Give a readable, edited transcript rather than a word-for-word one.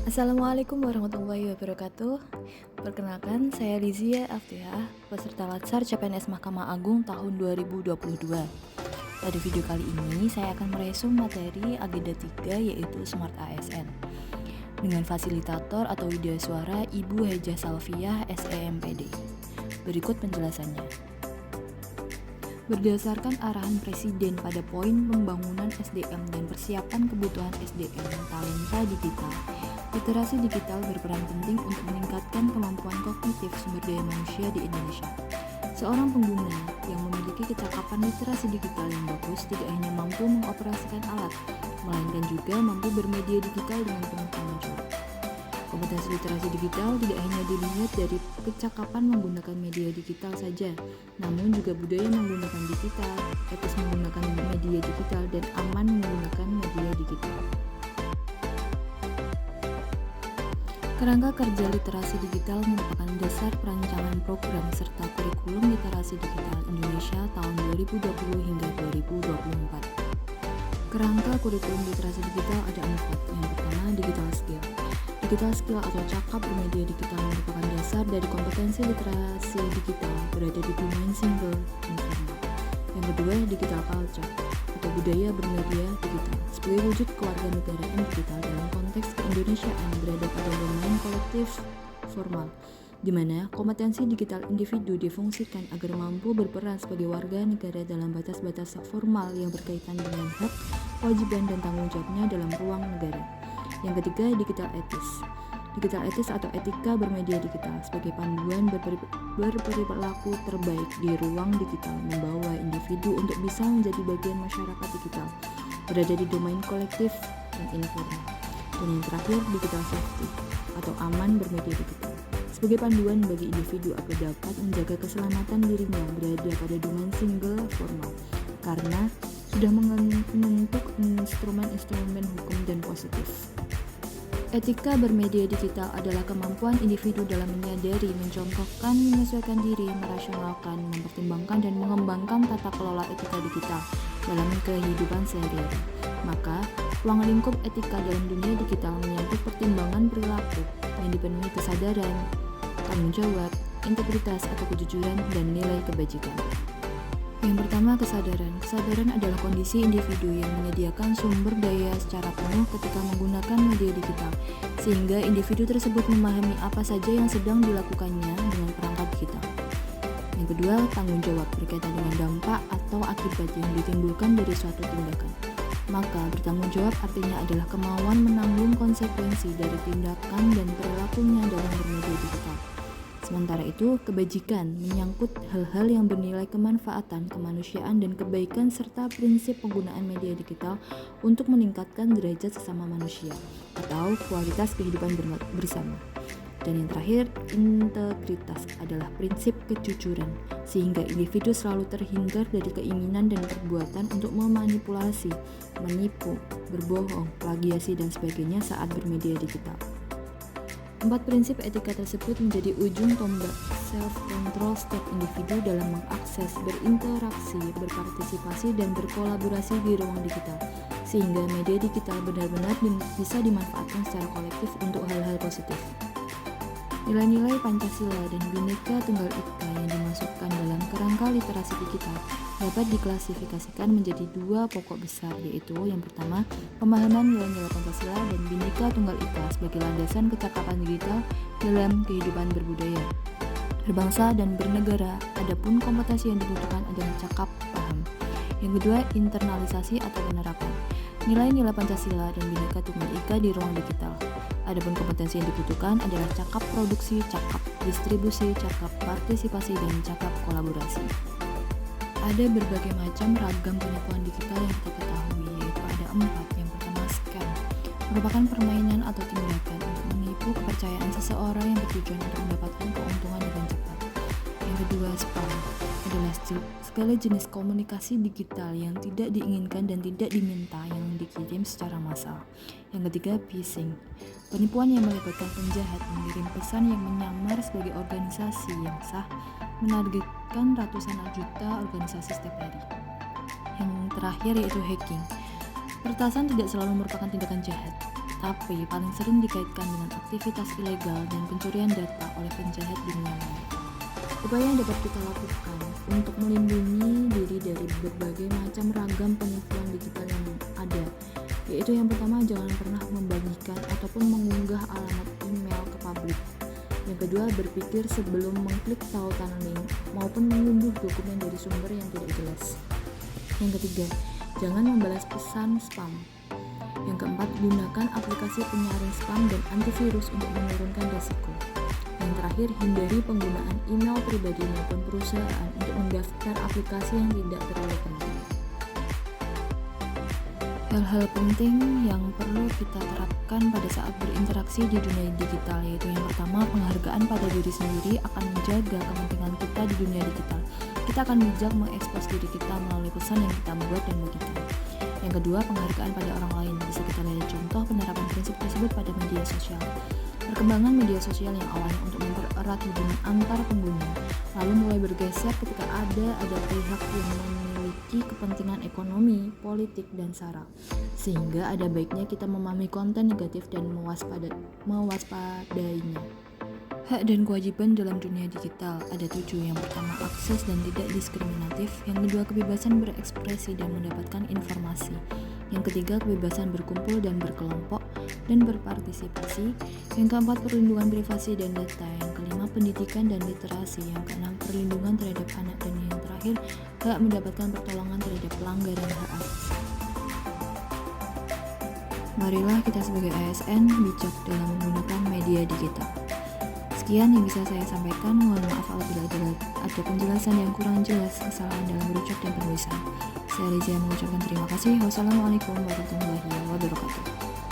Assalamualaikum warahmatullahi wabarakatuh. Perkenalkan, saya Lizia Aftiah, peserta Latsar CPNS Mahkamah Agung tahun 2022. Pada video kali ini, saya akan meresum materi agenda 3 yaitu Smart ASN dengan fasilitator atau widya suara Ibu Hejah Salfiah SEMPD. Berikut penjelasannya. Berdasarkan arahan Presiden pada poin pembangunan SDM dan persiapan kebutuhan SDM talenta digital, literasi digital berperan penting untuk meningkatkan kemampuan kognitif sumber daya manusia di Indonesia. Seorang pengguna yang memiliki kecakapan literasi digital yang bagus tidak hanya mampu mengoperasikan alat, melainkan juga mampu bermedia digital dengan penuh tanggung jawab. Kompetensi literasi digital tidak hanya dilihat dari kecakapan menggunakan media digital saja, namun juga budaya menggunakan digital, etis menggunakan media digital, dan aman menggunakan media digital. Kerangka kerja literasi digital merupakan dasar perancangan program serta kurikulum literasi digital Indonesia tahun 2020 hingga 2024. Kerangka kurikulum literasi digital ada 4. Yang pertama, digital skill. Digital skill atau cakap bermedia digital merupakan dasar dari kompetensi literasi digital berada di domain single informal. Yang kedua, digital culture atau budaya bermedia digital sebagai wujud kewarganegaraan digital dalam konteks keindonesiaan berada pada domain kolektif formal, di mana kompetensi digital individu difungsikan agar mampu berperan sebagai warga negara dalam batas-batas formal yang berkaitan dengan hak, kewajiban, dan tanggung jawabnya dalam ruang negara. Yang ketiga, digital etis. Digital etis atau etika bermedia digital sebagai panduan berperilaku terbaik di ruang digital, membawa individu untuk bisa menjadi bagian masyarakat digital, berada di domain kolektif dan informal. Dan yang terakhir, digital safety atau aman bermedia digital sebagai panduan bagi individu agar dapat menjaga keselamatan dirinya berada pada domain single formal, karena sudah membentuk instrumen-instrumen hukum dan positif. Etika bermedia digital adalah kemampuan individu dalam menyadari, mencontohkan, menyesuaikan diri, merasionalkan, mempertimbangkan, dan mengembangkan tata kelola etika digital dalam kehidupan sehari-hari. Maka, ruang lingkup etika dalam dunia digital menyangkut pertimbangan perilaku yang dipenuhi kesadaran, tanggung jawab, integritas atau kejujuran, dan nilai kebajikan. Yang pertama, kesadaran. Kesadaran adalah kondisi individu yang menyediakan sumber daya secara penuh ketika menggunakan media digital, sehingga individu tersebut memahami apa saja yang sedang dilakukannya dengan perangkat digital. Yang kedua, tanggung jawab berkaitan dengan dampak atau akibat yang ditimbulkan dari suatu tindakan. Maka, bertanggung jawab artinya adalah kemauan menanggung konsekuensi dari tindakan dan perilakunya dalam bermedia digital. Sementara itu, kebajikan menyangkut hal-hal yang bernilai kemanfaatan, kemanusiaan, dan kebaikan serta prinsip penggunaan media digital untuk meningkatkan derajat sesama manusia atau kualitas kehidupan bersama. Dan yang terakhir, integritas adalah prinsip kejujuran, sehingga individu selalu terhindar dari keinginan dan perbuatan untuk memanipulasi, menipu, berbohong, plagiasi, dan sebagainya saat bermedia digital. 4 prinsip etika tersebut menjadi ujung tombak self-control setiap individu dalam mengakses, berinteraksi, berpartisipasi, dan berkolaborasi di ruang digital, sehingga media digital benar-benar bisa dimanfaatkan secara kolektif untuk hal-hal positif. Nilai-nilai Pancasila dan Bhinneka Tunggal Ika yang dimasukkan dalam kerangka literasi digital dapat diklasifikasikan menjadi 2 pokok besar, yaitu yang pertama, pemahaman nilai-nilai Pancasila dan Bhinneka Tunggal Ika sebagai landasan kecakapan digital dalam kehidupan berbudaya, berbangsa, dan bernegara. Adapun kompetensi yang dibutuhkan adalah cakap paham. Yang kedua, internalisasi atau penerapan nilai-nilai Pancasila dan Bhinneka Tunggal Ika di ruang digital. Adapun kompetensi yang dibutuhkan adalah cakap produksi, cakap distribusi, cakap partisipasi, dan cakap kolaborasi. Ada berbagai macam ragam penipuan digital yang kita ketahui, yaitu ada 4. Yang pertama, scam merupakan permainan atau tindakan untuk menipu kepercayaan seseorang yang bertujuan untuk mendapatkan keuntungan dengan cepat. Yang kedua, spam adalah segala jenis komunikasi digital yang tidak diinginkan dan tidak diminta yang dikirim secara massal. Yang ketiga, phishing, penipuan yang melibatkan penjahat mengirim pesan yang menyamar sebagai organisasi yang sah, menargetkan ratusan juta organisasi setiap hari. Yang terakhir yaitu hacking. Peretasan tidak selalu merupakan tindakan jahat, tapi paling sering dikaitkan dengan aktivitas ilegal dan pencurian data oleh penjahat dunia maya. Upaya yang dapat kita lakukan untuk melindungi diri dari berbagai macam ragam penipuan digital yang ada, yaitu yang pertama, jangan pernah membagikan ataupun mengunggah alamat email ke publik. Yang kedua, berpikir sebelum mengklik tautan link maupun mengunduh dokumen dari sumber yang tidak jelas. Yang ketiga, jangan membalas pesan spam. Yang keempat, gunakan aplikasi penyaring spam dan antivirus untuk menurunkan resiko. Yang terakhir, hindari penggunaan email pribadi maupun perusahaan untuk mendaftar aplikasi yang tidak terlalu penting. Hal-hal penting yang perlu kita terapkan pada saat berinteraksi di dunia digital, yaitu yang pertama, penghargaan pada diri sendiri akan menjaga kepentingan kita di dunia digital. Kita akan bijak mengekspos diri kita melalui pesan yang kita buat dan bagikan. Yang kedua, penghargaan pada orang lain. Bisa kita lihat contoh penerapan prinsip tersebut pada media sosial. Perkembangan media sosial yang awalnya untuk mempererat hubungan antar pengguna, lalu mulai bergeser ketika ada pihak yang memiliki kepentingan ekonomi, politik, dan sara. Sehingga ada baiknya kita memahami konten negatif dan mewaspadainya. Hak dan kewajiban dalam dunia digital ada 7. Yang pertama, akses dan tidak diskriminatif. Yang kedua, kebebasan berekspresi dan mendapatkan informasi. Yang ketiga, kebebasan berkumpul dan berkelompok dan berpartisipasi. Yang keempat, perlindungan privasi dan data. Yang kelima, pendidikan dan literasi. Yang keenam, perlindungan terhadap anak. Dan yang terakhir, hak mendapatkan pertolongan terhadap pelanggaran hak asasi. Marilah kita sebagai ASN bijak dalam menggunakan media digital. Sekian yang bisa saya sampaikan. Mohon maaf apabila ada penjelasan yang kurang jelas, kesalahan dalam berucap dan penulisan. Saya Rizia mengucapkan terima kasih. Wassalamualaikum warahmatullahi wabarakatuh.